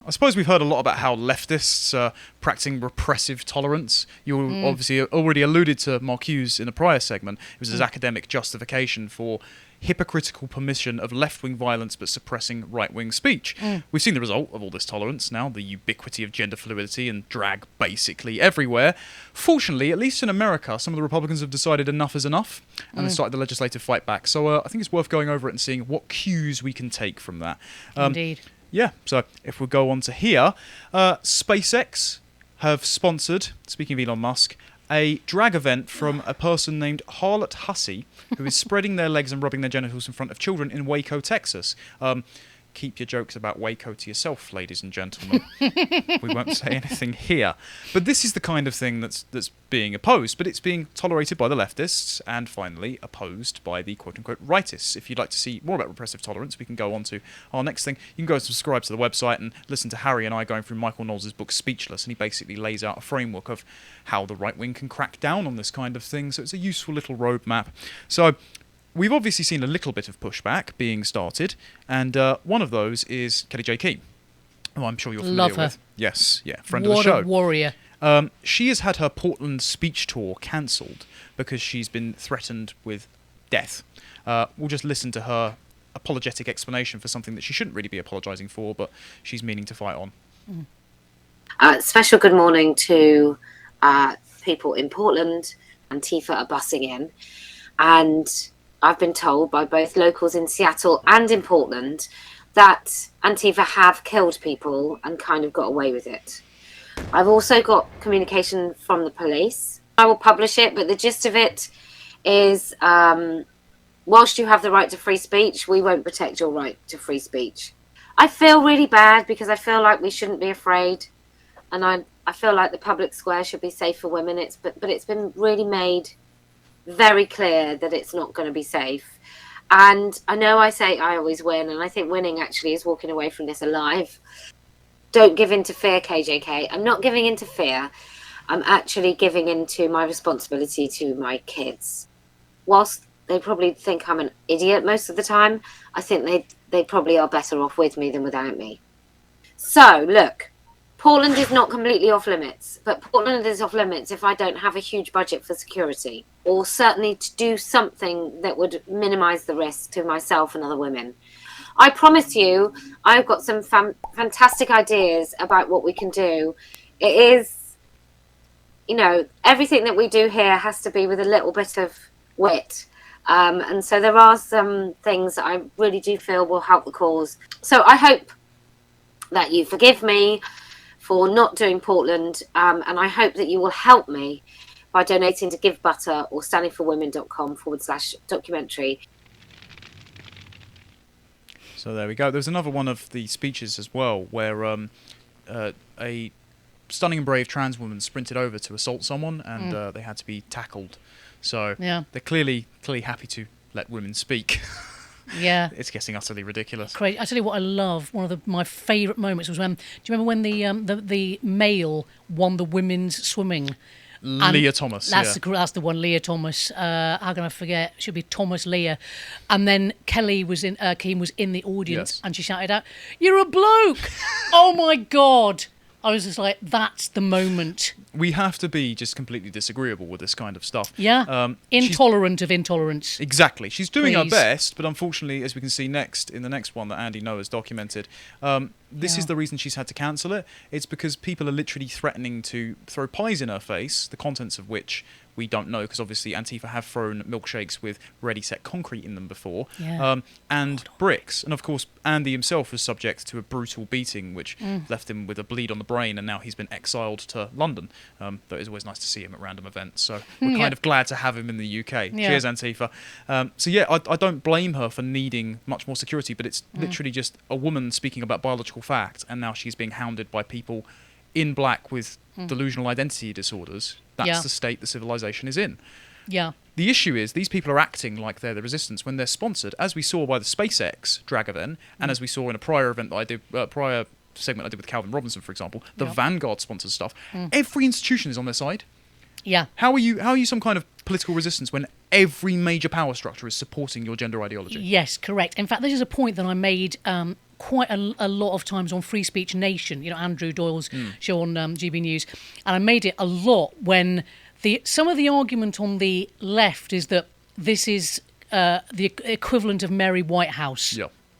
I suppose we've heard a lot about how leftists are practicing repressive tolerance. You obviously already alluded to Marcuse in a prior segment. It was his academic justification for hypocritical permission of left-wing violence but suppressing right-wing speech. We've seen the result of all this tolerance now, the ubiquity of gender fluidity and drag basically everywhere. Fortunately, at least in America, some of the Republicans have decided enough is enough, and they started the legislative fight back. So I think it's worth going over it and seeing what cues we can take from that. Indeed. Yeah, so if we go on to here, SpaceX have sponsored, speaking of Elon Musk, a drag event from a person named Harlot Hussey, who is spreading their legs and rubbing their genitals in front of children in Waco, Texas. Keep your jokes about Waco to yourself, ladies and gentlemen. We won't say anything here. But this is the kind of thing that's being opposed, but it's being tolerated by the leftists and finally opposed by the quote-unquote rightists. If you'd like to see more about repressive tolerance, we can go on to our next thing. You can go and subscribe to the website and listen to Harry and I going through Michael Knowles' book Speechless, and he basically lays out a framework of how the right wing can crack down on this kind of thing, so it's a useful little roadmap. So we've obviously seen a little bit of pushback being started, and one of those is Kelly J. Key, who I'm sure you're familiar Love her. with. Yes, yeah, friend of the show. What a warrior. She has had her Portland speech tour cancelled because she's been threatened with death. We'll just listen to her apologetic explanation for something that she shouldn't really be apologising for, but she's meaning to fight on. Special good morning to people in Portland. Antifa are bussing in, and I've been told by both locals in Seattle and in Portland that Antifa have killed people and kind of got away with it. I've also got communication from the police. I will publish it, but the gist of it is, whilst you have the right to free speech, we won't protect your right to free speech. I feel really bad because I feel like we shouldn't be afraid, and I feel like the public square should be safe for women. But it's been really made very clear that it's not going to be safe. And I know I say I always win, and I think winning actually is walking away from this alive. Don't give in to fear, KJK. I'm not giving in to fear. I'm actually giving in to my responsibility to my kids. Whilst they probably think I'm an idiot most of the time, I think they probably are better off with me than without me. So, look, Portland is not completely off limits, but Portland is off limits if I don't have a huge budget for security, or certainly to do something that would minimize the risk to myself and other women. I promise you, I've got some fantastic ideas about what we can do. It is, everything that we do here has to be with a little bit of wit. And so there are some things that I really do feel will help the cause. So I hope that you forgive me for not doing Portland, and I hope that you will help me by donating to Give Butter or standingforwomen.com/documentary. So there we go. There's another one of the speeches as well where a stunning and brave trans woman sprinted over to assault someone, and they had to be tackled. So they're clearly happy to let women speak. Yeah, it's getting utterly ridiculous. Crazy. I tell you what, I love. One of my favourite moments was when. Do you remember when the male won the women's swimming? Leah Thomas. That's the one, Leah Thomas. How can I forget? It should be Thomas Leah. And then Kelly was in. Keane was in the audience, and she shouted out, "You're a bloke!" Oh my God! I was just like, that's the moment. We have to be just completely disagreeable with this kind of stuff. Yeah. Intolerant of intolerance. Exactly. She's doing her best, but unfortunately, as we can see in the next one that Andy Noah has documented, this is the reason she's had to cancel it. It's because people are literally threatening to throw pies in her face, the contents of which we don't know, because obviously Antifa have thrown milkshakes with ready-set concrete in them before, and bricks. And of course, Andy himself was subject to a brutal beating, which left him with a bleed on the brain, and now he's been exiled to London. Though it's always nice to see him at random events, so we're kind of glad to have him in the UK. Cheers, Antifa. I don't blame her for needing much more security, but it's literally just a woman speaking about biological fact, and now she's being hounded by people in black with delusional identity disorders. That's the state the civilization is in. Yeah. The issue is these people are acting like they're the resistance when they're sponsored, as we saw by the SpaceX drag event, and as we saw in a prior event that I did, prior segment I did with Calvin Robinson, for example, the Vanguard sponsors stuff. Every institution is on their side. Yeah. How are you some kind of political resistance when every major power structure is supporting your gender ideology? Yes, correct. In fact, this is a point that I made quite a lot of times on Free Speech Nation, Andrew Doyle's show on GB News, and I made it a lot when some of the argument on the left is that this is the equivalent of Mary Whitehouse,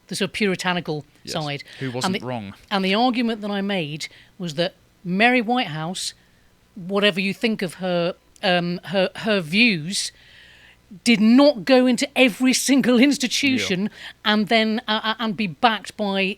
the sort of puritanical side. Who wasn't wrong. And the argument that I made was that Mary Whitehouse, whatever you think of her views, did not go into every single institution and then and be backed by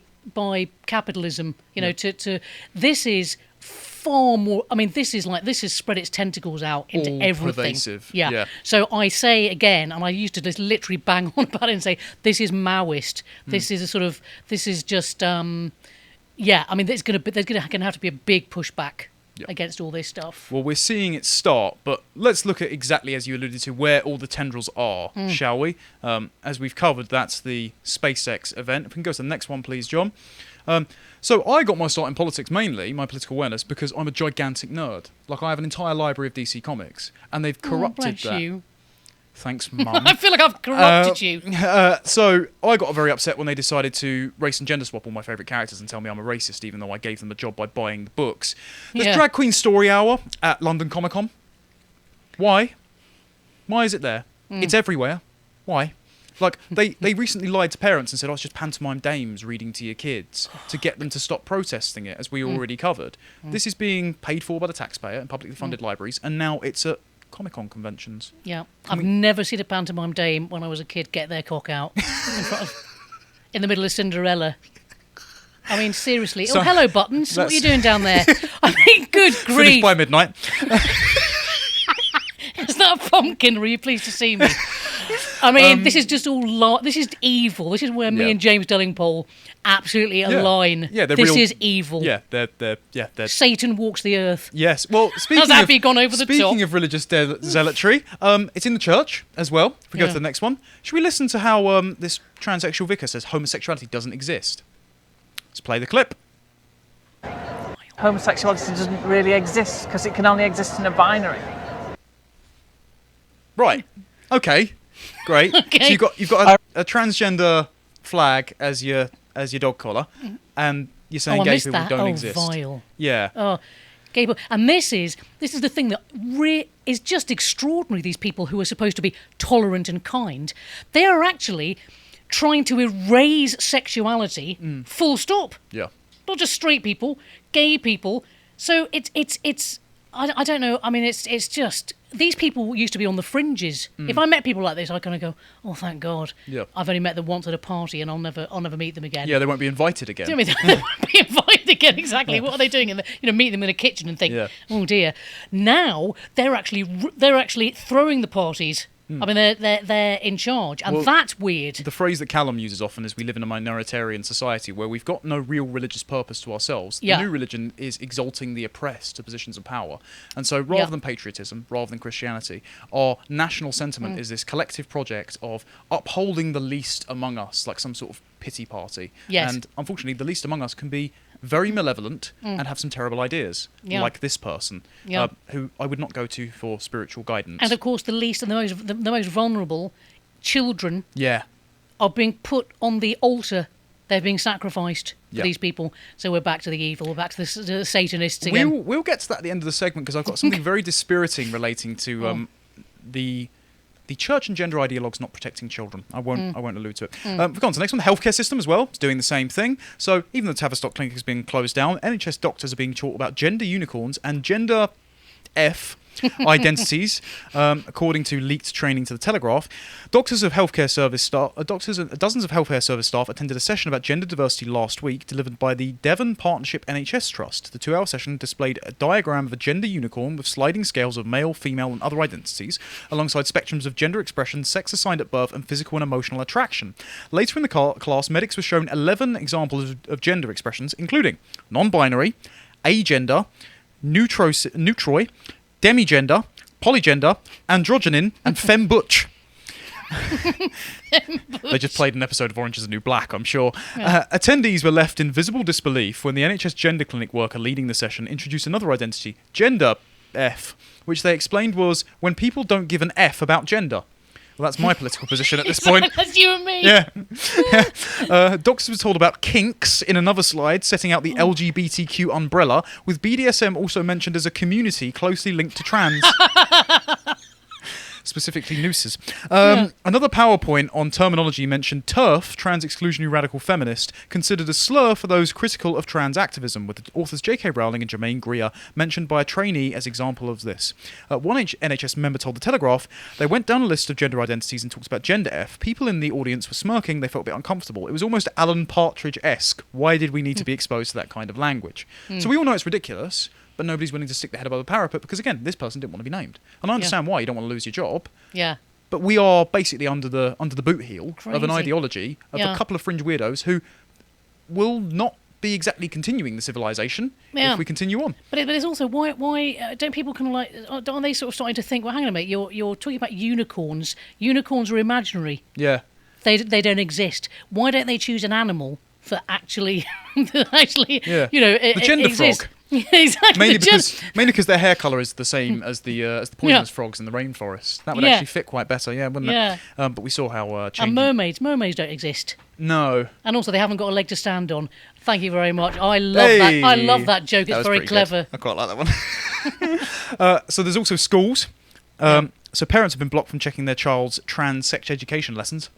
capitalism. To this is far more. I mean, this has spread its tentacles out into all everything. Pervasive. Yeah. So I say again, and I used to just literally bang on about it and say, this is Maoist. This is just. I mean, there's going to have to be a big pushback against all this stuff. Well, we're seeing it start, but let's look at exactly, as you alluded to, where all the tendrils are, shall we? As we've covered, that's the SpaceX event. If we can go to the next one, please, John. So I got my start in politics, mainly, my political awareness, because I'm a gigantic nerd. Like, I have an entire library of DC Comics, and they've corrupted that. You. Thanks, Mum. I feel like I've corrupted you. So I got very upset when they decided to race and gender swap all my favourite characters and tell me I'm a racist, even though I gave them a job by buying the books. There's Drag Queen Story Hour at London Comic Con. Why? Why is it there? It's everywhere. Why? Like, they recently lied to parents and said, it's just pantomime dames reading to your kids to get them to stop protesting it, as we already covered. This is being paid for by the taxpayer in publicly funded libraries, and now it's at Comic-Con conventions. Yeah. I've never seen a pantomime dame when I was a kid get their cock out in the middle of Cinderella. I mean, seriously. So, hello, Buttons. What are you doing down there? I mean, good grief. Finished by midnight. Is that a pumpkin? Were you pleased to see me? I mean, this is just all this is evil. This is where me and James Dellingpole absolutely align. Yeah, this is evil. Yeah, they're Satan walks the earth. Yes. Well, speaking of religious zealotry, it's in the church as well. If we go to the next one, should we listen to how this transsexual vicar says homosexuality doesn't exist? Let's play the clip. Homosexuality doesn't really exist because it can only exist in a binary. Right. Okay. Great. Okay. So you've got a transgender flag as your dog collar, and you're saying gay people don't exist. Vile. Yeah. Oh, gay people. And this is the thing that is just extraordinary. These people who are supposed to be tolerant and kind, they are actually trying to erase sexuality. Full stop. Yeah. Not just straight people, gay people. So it's. I don't know. I mean, it's just these people used to be on the fringes. If I met people like this, I kind of go, "Oh, thank God! Yeah. I've only met them once at a party, and I'll never meet them again." Yeah, they won't be invited again. Do you know what I mean? They won't be invited again. Exactly. What are they doing? Meet them in a kitchen and think, "Oh dear." Now they're actually throwing the parties. I mean, they're in charge, and that's weird. The phrase that Callum uses often is we live in a minoritarian society where we've got no real religious purpose to ourselves. The new religion is exalting the oppressed to positions of power. And so rather than patriotism, rather than Christianity, our national sentiment is this collective project of upholding the least among us, like some sort of pity party. Yes. And unfortunately, the least among us can be very malevolent and have some terrible ideas, like this person, who I would not go to for spiritual guidance. And of course, the least and the most vulnerable children are being put on the altar. They're being sacrificed for these people. So we're back to the evil. We're back to the Satanists again. We'll get to that at the end of the segment because I've got something very dispiriting relating to the church and gender ideologues not protecting children. I won't allude to it. We've gone to the next one. The healthcare system as well. It's doing the same thing. So even though the Tavistock Clinic is being closed down, NHS doctors are being taught about gender unicorns and gender F identities, according to leaked training to the Telegraph. Doctors and dozens of healthcare service staff attended a session about gender diversity last week, delivered by the Devon Partnership NHS Trust. The 2-hour session displayed a diagram of a gender unicorn with sliding scales of male, female, and other identities, alongside spectrums of gender expression, sex assigned at birth, and physical and emotional attraction. Later in the class, medics were shown 11 examples of gender expressions, including non-binary, agender, neutroi, demigender, polygender, androgynin, and fembutch. They just played an episode of Orange is the New Black, I'm sure. Attendees were left in visible disbelief when the NHS gender clinic worker leading the session introduced another identity, gender F, which they explained was when people don't give an F about gender. Well, that's my political position at this point. That's you and me. Yeah. Doctors were told about kinks in another slide, setting out the LGBTQ umbrella, with BDSM also mentioned as a community closely linked to trans. Specifically nooses. Another PowerPoint on terminology mentioned TERF, trans exclusionary radical feminist, considered a slur for those critical of trans activism, with the authors J.K. Rowling and Germaine Greer mentioned by a trainee as example of this. One NHS member told The Telegraph, they went down a list of gender identities and talked about gender F. People in the audience were smirking, they felt a bit uncomfortable. It was almost Alan Partridge-esque. Why did we need to be exposed to that kind of language? So we all know it's ridiculous, but nobody's willing to stick their head above the parapet because, again, this person didn't want to be named. And I understand why you don't want to lose your job. Yeah. But we are basically under the boot heel of an Crazy. ideology of a couple of fringe weirdos who will not be exactly continuing the civilization if we continue on. But it's also why don't people kind of like aren't they sort of starting to think, well, hang on a minute, you're talking about unicorns. Unicorns are imaginary. Yeah. They don't exist. Why don't they choose an animal that actually Yeah. you know The gender exists? frog. Yeah, exactly. Mainly because their hair colour is the same as the poisonous frogs in the rainforest. That would actually fit quite better, wouldn't it? But we saw how changing... And mermaids don't exist. No. And also they haven't got a leg to stand on. Thank you very much. I love that. I love that joke. It's very clever. Good. I quite like that one. So there's also schools. So parents have been blocked from checking their child's trans sex education lessons.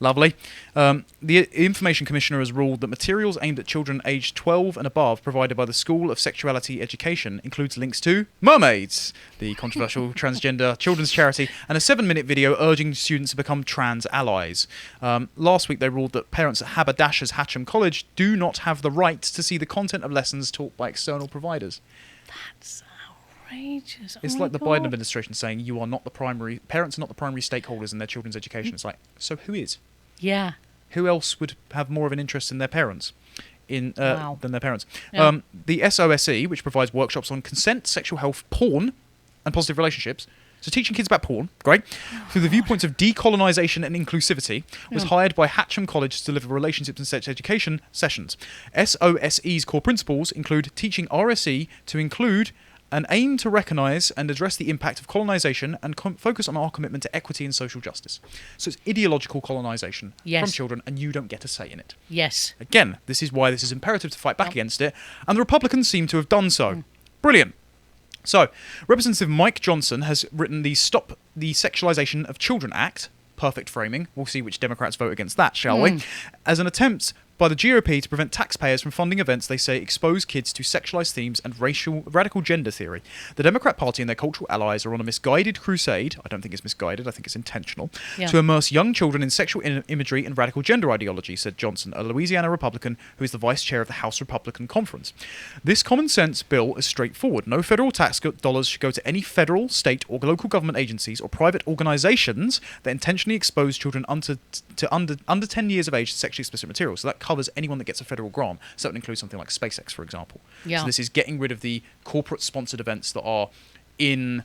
Lovely. The Information Commissioner has ruled that materials aimed at children aged 12 and above provided by the School of Sexuality Education includes links to Mermaids, the controversial transgender children's charity, and a 7-minute video urging students to become trans allies. Last week they ruled that parents at Haberdashers Hatcham College do not have the right to see the content of lessons taught by external providers. That's outrageous. It's like the Biden administration saying parents are not the primary stakeholders in their children's education. It's like, so who is? Yeah. Who else would have more of an interest in their parents than their parents? Yeah. The SOSE, which provides workshops on consent, sexual health, porn, and positive relationships. So teaching kids about porn, great, through the viewpoints of decolonisation and inclusivity, was hired by Hatcham College to deliver relationships and sex education sessions. SOSE's core principles include teaching RSE to include an aim to recognise and address the impact of colonisation and focus on our commitment to equity and social justice. So it's ideological colonisation from children, and you don't get a say in it. Yes. Again, this is why this is imperative to fight back against it, and the Republicans seem to have done so. Brilliant. So, Representative Mike Johnson has written the Stop the Sexualization of Children Act, perfect framing, we'll see which Democrats vote against that, shall we, as an attempt by the GOP to prevent taxpayers from funding events they say expose kids to sexualized themes and radical gender theory. The Democrat Party and their cultural allies are on a misguided crusade, I don't think it's misguided, I think it's intentional, to immerse young children in sexual imagery and radical gender ideology, said Johnson, a Louisiana Republican who is the vice chair of the House Republican Conference. This common sense bill is straightforward. No federal tax dollars should go to any federal, state, or local government agencies or private organizations that intentionally expose children under 10 years of age to sexually explicit material. So that covers anyone that gets a federal grant. So that would include something like SpaceX, for example. Yeah. So this is getting rid of the corporate-sponsored events that are in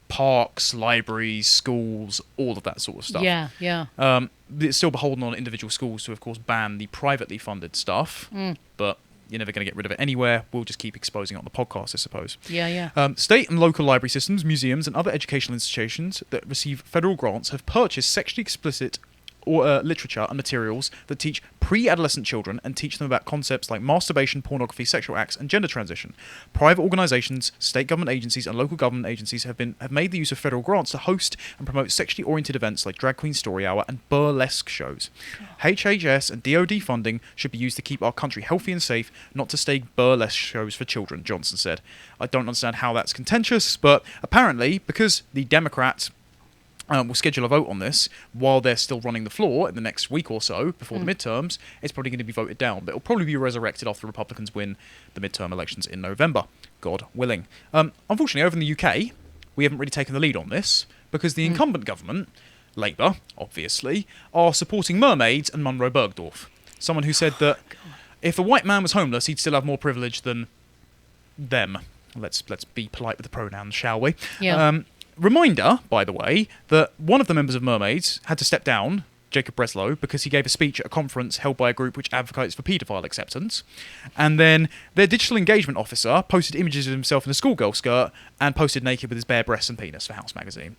parks, libraries, schools, all of that sort of stuff. Yeah, yeah. It's still beholden on individual schools to, of course, ban the privately funded stuff, but you're never going to get rid of it anywhere. We'll just keep exposing it on the podcast, I suppose. Yeah, yeah. State and local library systems, museums, and other educational institutions that receive federal grants have purchased sexually explicit literature and materials that teach pre-adolescent children and teach them about concepts like masturbation, pornography, sexual acts, and gender transition. Private organisations, state government agencies, and local government agencies have made the use of federal grants to host and promote sexually oriented events like Drag Queen Story Hour and burlesque shows. HHS and DoD funding should be used to keep our country healthy and safe, not to stage burlesque shows for children, Johnson said. I don't understand how that's contentious, but apparently, because the Democrats will schedule a vote on this while they're still running the floor in the next week or so before the midterms, it's probably going to be voted down, but it'll probably be resurrected after the Republicans win the midterm elections in November, God willing. Unfortunately, over in the UK, we haven't really taken the lead on this because the incumbent government, Labour, obviously, are supporting mermaids and Munro Bergdorf. Someone who said that if a white man was homeless, he'd still have more privilege than them. Let's be polite with the pronouns, shall we? Yeah. Reminder, by the way, that one of the members of Mermaids had to step down Jacob Breslow, because he gave a speech at a conference held by a group which advocates for paedophile acceptance. And then their digital engagement officer posted images of himself in a schoolgirl skirt and posted naked with his bare breasts and penis for House magazine.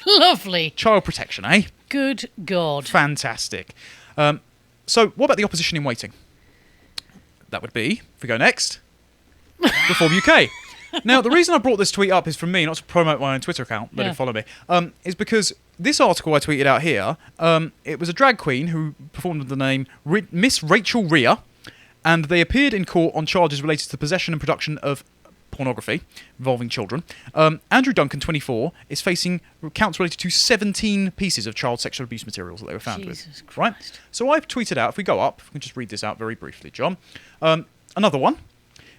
Lovely. Child protection, eh? Good God. Fantastic. So what about the opposition in waiting? That would be, if we go next, Reform UK. Now, the reason I brought this tweet up is from me, not to promote my own Twitter account, but Yeah. follow me, is because this article I tweeted out here, it was a drag queen who performed under the name Miss Rachel Rhea, and they appeared in court on charges related to the possession and production of pornography involving children. Andrew Duncan, 24, is facing counts related to 17 pieces of child sexual abuse materials that they were found Jesus with. Right? So I've tweeted out, if we go up, we can just read this out very briefly, John. Another one.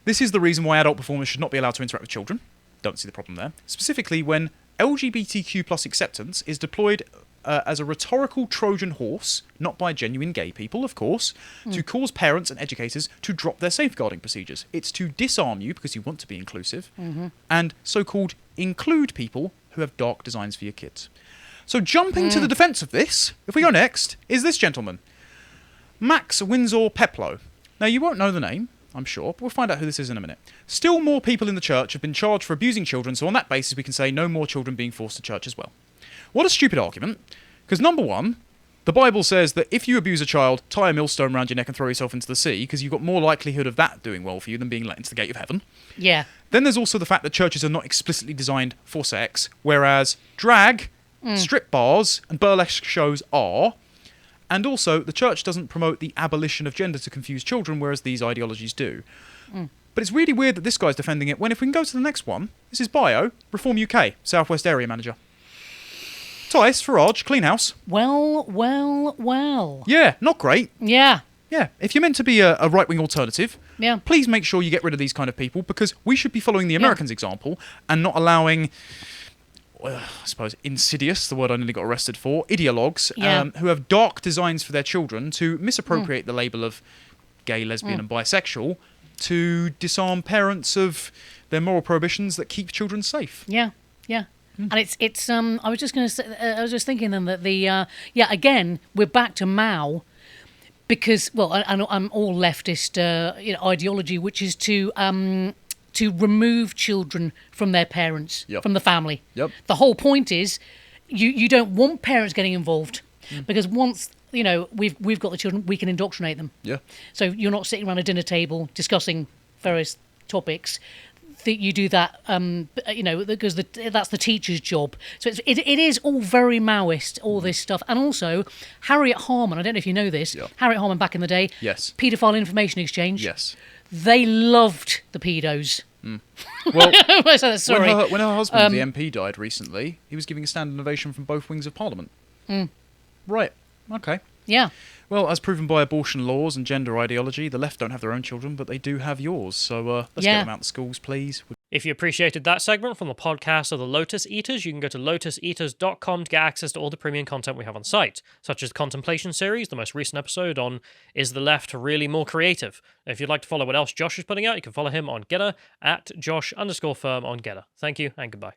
This is the reason why adult performers should not be allowed to interact with children. Don't see the problem there. Specifically when LGBTQ plus acceptance is deployed as a rhetorical Trojan horse, not by genuine gay people, of course, to cause parents and educators to drop their safeguarding procedures. It's to disarm you because you want to be inclusive, and so-called include people who have dark designs for your kids. So jumping to the defence of this, if we go next, is this gentleman, Max Windsor Peplow. Now, you won't know the name, I'm sure, but we'll find out who this is in a minute. Still more people in the church have been charged for abusing children, so on that basis we can say no more children being forced to church as well. What a stupid argument, because number one, the Bible says that if you abuse a child, tie a millstone around your neck and throw yourself into the sea, because you've got more likelihood of that doing well for you than being let into the gate of heaven. Yeah. Then there's also the fact that churches are not explicitly designed for sex, whereas drag, strip bars, and burlesque shows are. And also, the church doesn't promote the abolition of gender to confuse children, whereas these ideologies do. But it's really weird that this guy's defending it, when if we can go to the next one, this is Bio, Reform UK, Southwest Area Manager. Tice, Farage, Clean House. Well. Yeah, not great. Yeah. Yeah, if you're meant to be a right-wing alternative, Yeah. please make sure you get rid of these kind of people, because we should be following the Americans' example and not allowing, I suppose, insidious, the word I nearly got arrested for, ideologues who have dark designs for their children to misappropriate the label of gay, lesbian and bisexual to disarm parents of their moral prohibitions that keep children safe. Yeah. And it's I was just going to say, I was just thinking then that again we're back to Mao, because I'm all leftist ideology, which is to remove children from their parents, from the family. Yep. The whole point is you don't want parents getting involved, because once we've got the children, we can indoctrinate them. Yeah. So you're not sitting around a dinner table discussing various topics. You do that, because that's the teacher's job. So it is all very Maoist, all this stuff. And also, Harriet Harman, I don't know if you know this, Harriet Harman back in the day, Yes. paedophile information exchange. Yes. They loved the pedos. Well, Sorry. when her husband, the MP, died recently, he was giving a standing ovation from both wings of Parliament. Right. Okay. Yeah. Well, as proven by abortion laws and gender ideology, the left don't have their own children, but they do have yours. So let's get them out of the schools, please. If you appreciated that segment from the podcast of the Lotus Eaters, you can go to lotuseaters.com to get access to all the premium content we have on site, such as the Contemplation series, the most recent episode on Is the Left Really More Creative? If you'd like to follow what else Josh is putting out, you can follow him on Getter at Josh_firm on Getter. Thank you and goodbye.